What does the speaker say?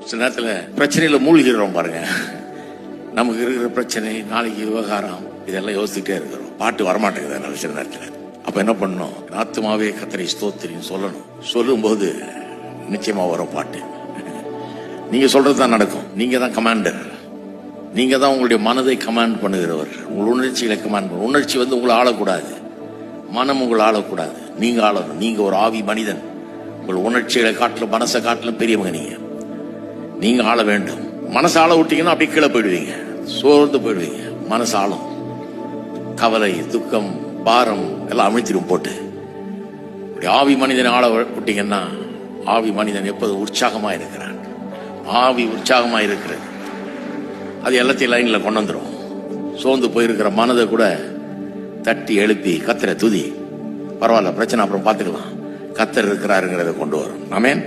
சில நேரத்தில் பிரச்சனையில மூழ்கிறோம் பாருங்க. நமக்கு இருக்கிற பிரச்சனை, நாளைக்கு விவகாரம், இதெல்லாம் யோசிச்சுட்டே இருக்கிறோம். பாட்டு வரமாட்டேங்குது சில நேரத்தில். அப்ப என்ன பண்ணணும்? ஆத்துமாவே கர்த்தரை ஸ்தோத்திரின்னு சொல்லணும். சொல்லும்போது நிச்சயமா வரும் பாட்டு. நீங்க சொல்றதுதான் நடக்கும். நீங்க தான் கமாண்டர். நீங்க தான் உங்களுடைய மனதை கமாண்ட் பண்ணுகிறவர். உங்கள் உணர்ச்சிகளை கமாண்ட் பண்ண. உணர்ச்சி உங்களை ஆளக்கூடாது. மனம் உங்களை ஆளக்கூடாது. நீங்க ஆளணும். நீங்க ஒரு ஆவி மனிதன். உங்கள் உணர்ச்சிகளை காட்டிலும் மனசை காட்டிலும் பெரியவங்க. நீங்க ஆள வேண்டும். மனசை ஆள விட்டீங்கன்னா அப்படி கீழே போயிடுவீங்க, சோர்ந்து போயிடுவீங்க. மனசு ஆளும். கவலை, துக்கம், பாரம் எல்லாம் அமிழ்த்திடும் போட்டு. ஆவி மனிதனை ஆள விட்டீங்கன்னா ஆவி மனிதன் எப்போது உற்சாகமா இருக்கிறான். ஆவி உற்சாகமா இருக்கிறது. அது எல்லாத்தையும் லைன்ல கொண்டு வந்துடும். சோர்ந்து போயிருக்கிற மனதை கூட தட்டி எழுப்பி கர்த்தரை துதி. பரவாயில்ல, பிரச்சனை அப்புறம் பார்த்துக்கலாம், கர்த்தர் இருக்கிறாருங்கிறத கொண்டு வரும். ஆமென்.